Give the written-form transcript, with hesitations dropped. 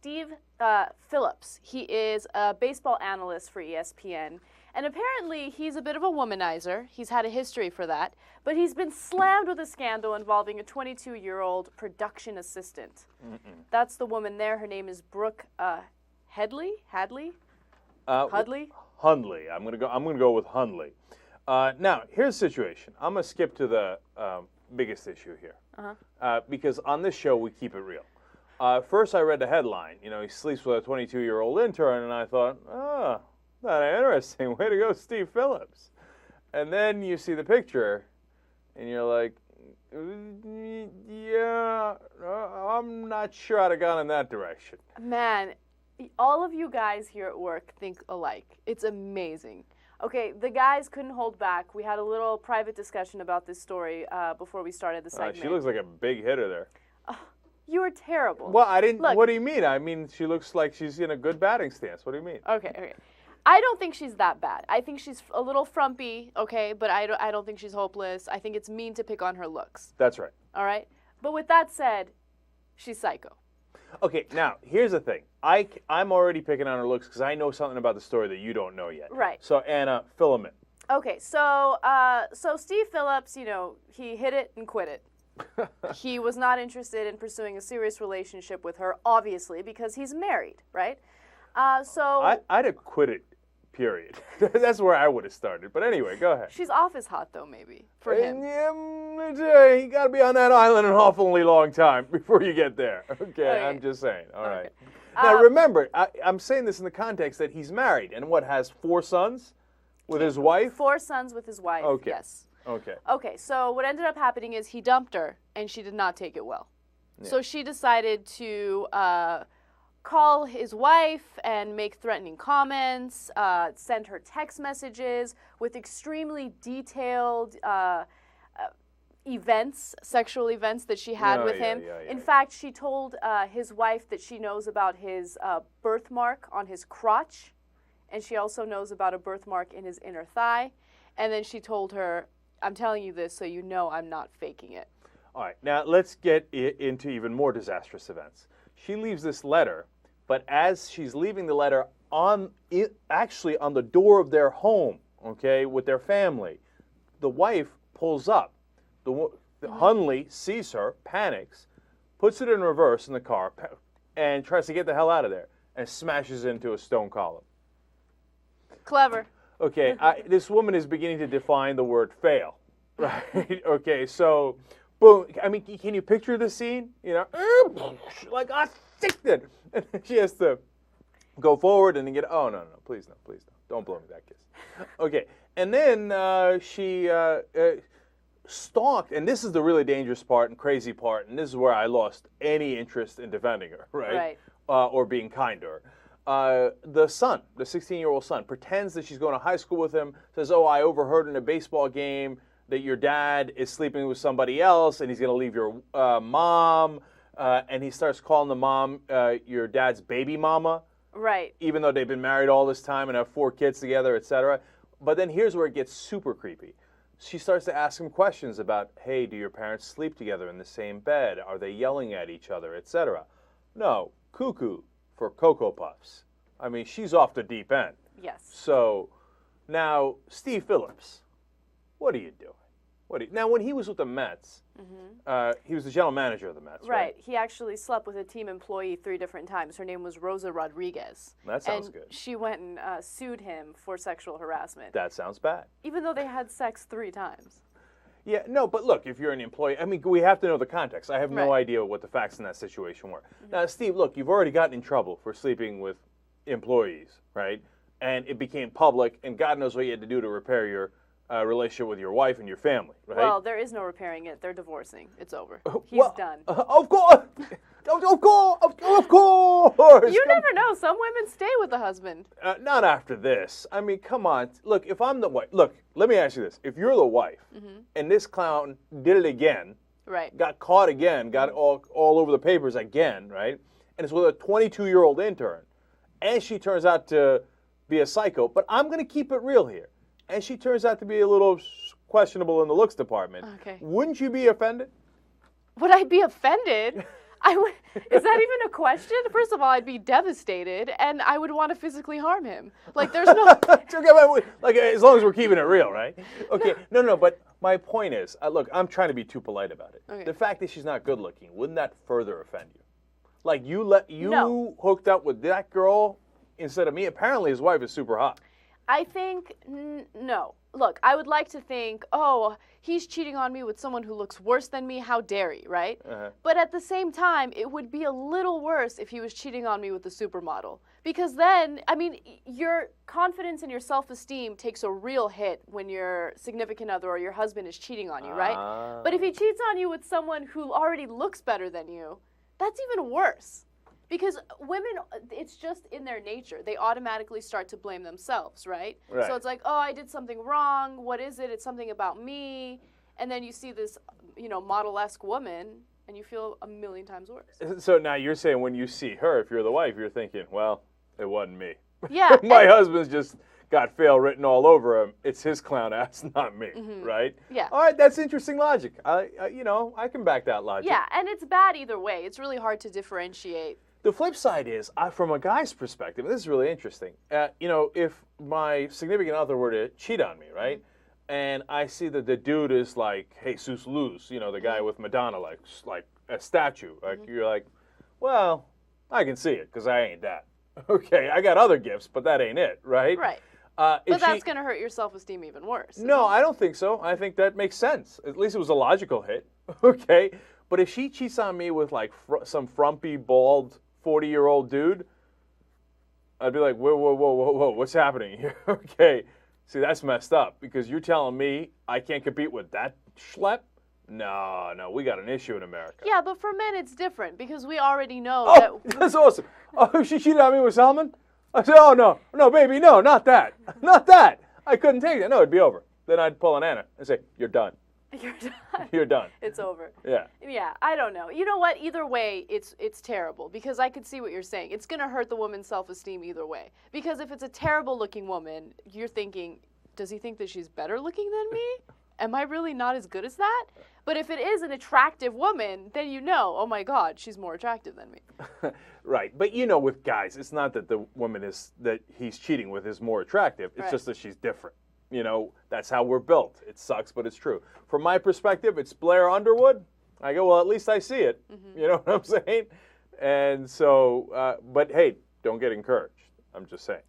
Steve Phillips. He is a baseball analyst for ESPN. And apparently, he's a bit of a womanizer. He's had a history for that. But he's been slammed with a scandal involving a 22-year-old production assistant. That's the woman there. Her name is Brooke Hadley. Hundley. I'm gonna go with Hundley. Now, here's the situation. I'm gonna skip to the biggest issue here, because on this show we keep it real. First, I read the headline. You know, he sleeps with a 22-year-old intern, and I thought, oh, that's interesting. Way to go, Steve Phillips. And then you see the picture, and you're like, yeah, I'm not sure I'd have gone in that direction. Man, all of you guys here at work think alike. It's amazing. Okay, the guys couldn't hold back. We had a little private discussion about this story before we started the segment. She looks like a big hitter there. You were terrible. Well, I didn't. Look, what do you mean? I mean, she looks like she's in a good batting stance. What do you mean? Okay. I don't think she's that bad. I think she's a little frumpy, okay, but I don't think she's hopeless. I think it's mean to pick on her looks. That's right. All right? But with that said, she's psycho. Okay, now, here's the thing. I'm already picking on her looks because I know something about the story that you don't know yet. Right. So, Anna, fill them in. Okay, so Steve Phillips, you know, he hit it and quit it. He was not interested in pursuing a serious relationship with her, obviously, because he's married, right? I'd have quit it, period. That's where I would have started. But anyway, go ahead. She's office hot, though, maybe, for him. You got to be on that island an awfully long time before you get there. Okay, I'm just saying. All right. Now, remember, I'm saying this in the context that he's married and has 4 sons with his wife? 4 sons with his wife, okay. Yes. Okay. Okay, so what ended up happening is he dumped her, and she did not take it well. Yeah. So she decided to call his wife and make threatening comments, send her text messages with extremely detailed sexual events that she had with him. In fact, she told his wife that she knows about his birthmark on his crotch, and she also knows about a birthmark in his inner thigh. And then she told her, I'm telling you this so you know I'm not faking it. All right, now let's get into even more disastrous events. She leaves this letter, but as she's leaving the letter actually on the door of their home, okay, with their family, the wife pulls up. Hundley sees her, panics, puts it in reverse in the car, and tries to get the hell out of there, and smashes into a stone column. Clever. Okay, this woman is beginning to define the word fail, right? Okay, so, boom. I mean, can you picture the scene? You know, like, addicted. And she has to go forward and then get, oh, no, please no. Don't blow me that kiss. Okay, and then she stalked, and this is the really dangerous part and crazy part, and this is where I lost any interest in defending her, right? Or being kind to her. The son, the 16-year-old son, pretends that she's going to high school with him, says, oh, I overheard in a baseball game that your dad is sleeping with somebody else and he's going to leave your mom, and he starts calling the mom your dad's baby mama. Right. Even though they've been married all this time and have 4 kids together, etc. But then here's where it gets super creepy. She starts to ask him questions about, hey, do your parents sleep together in the same bed? Are they yelling at each other, etc.? No, cuckoo for Cocoa Puffs. I mean, she's off the deep end. Yes. So, now, Steve Phillips, what are you doing? Now, when he was with the Mets, he was the general manager of the Mets, right? He actually slept with a team employee 3 different times. Her name was Rosa Rodriguez. That sounds good. She went and sued him for sexual harassment. That sounds bad. Even though they had sex 3 times. Yeah, no, but look, if you're an employee, I mean, we have to know the context. I have no idea what the facts in that situation were. Now, Steve, look, you've already gotten in trouble for sleeping with employees, right? And it became public, and God knows what you had to do to repair your relationship with your wife and your family, right? Well, there is no repairing it. They're divorcing. It's over. He's done. Of course! Of course! You never know. Some women stay with the husband. Not after this. I mean, come on. Look, if I'm the wife, look, let me ask you this. If you're the wife, and this clown did it again, got caught again, got all over the papers again, right? And it's with a 22-year-old intern, and she turns out to be a psycho, but I'm going to keep it real here, and she turns out to be a little questionable in the looks department, wouldn't you be offended? Would I be offended? Is that even a question? First of all, I'd be devastated, and I would want to physically harm him. Like, there's no... Like, as long as we're keeping it real, right? Okay, no, but my point is, look, I'm trying to be too polite about it. Okay. The fact that she's not good looking, wouldn't that further offend you? Like, you No. hooked up with that girl instead of me? Apparently his wife is super hot. I think, no. Look, I would like to think, oh, he's cheating on me with someone who looks worse than me. How dare he, right? But at the same time, it would be a little worse if he was cheating on me with a supermodel. Because then, I mean, your confidence and your self-esteem takes a real hit when your significant other or your husband is cheating on you, right? But if he cheats on you with someone who already looks better than you, that's even worse. Because women, it's just in their nature. They automatically start to blame themselves, right? So it's like, oh, I did something wrong. What is it? It's something about me. And then you see this, model-esque woman, and you feel a million times worse. So now you're saying when you see her, if you're the wife, you're thinking, well, it wasn't me. Yeah. My husband's just got fail written all over him. It's his clown ass, not me, right? Yeah. All right, that's interesting logic. I can back that logic. Yeah, and it's bad either way. It's really hard to differentiate. The flip side is, from a guy's perspective, this is really interesting. If my significant other were to cheat on me, right, and I see that the dude is like Jesus Luz, the guy with Madonna, like a statue, like you're like, well, I can see it because I ain't that. Okay, I got other gifts, but that ain't it, right? Right. But that's going to hurt your self-esteem even worse. No, I don't think so. I think that makes sense. At least it was a logical hit. Okay, but if she cheats on me with like some frumpy, bald 40-year-old dude, I'd be like, whoa, what's happening here? Okay, see, that's messed up because you're telling me I can't compete with that schlep? No, we got an issue in America. Yeah, but for men it's different because we already know that... That's awesome. Oh, she cheated on me with Salman? I said, oh, no, baby, no, not that. Not that. I couldn't take that. No, it'd be over. Then I'd pull an Anna and say, you're done. You're done. You're done. It's over. Yeah. Yeah, I don't know. You know what? Either way, it's terrible because I could see what you're saying. It's going to hurt the woman's self-esteem either way. Because if it's a terrible-looking woman, you're thinking, does he think that she's better looking than me? Am I really not as good as that? But if it is an attractive woman, then oh my God, she's more attractive than me. Right. But with guys, it's not that the woman that he's cheating with is more attractive. It's just that she's different. That's how we're built. It sucks, but it's true. From my perspective, it's Blair Underwood. I go, well, at least I see it. You know what I'm saying? And so, but hey, don't get encouraged. I'm just saying.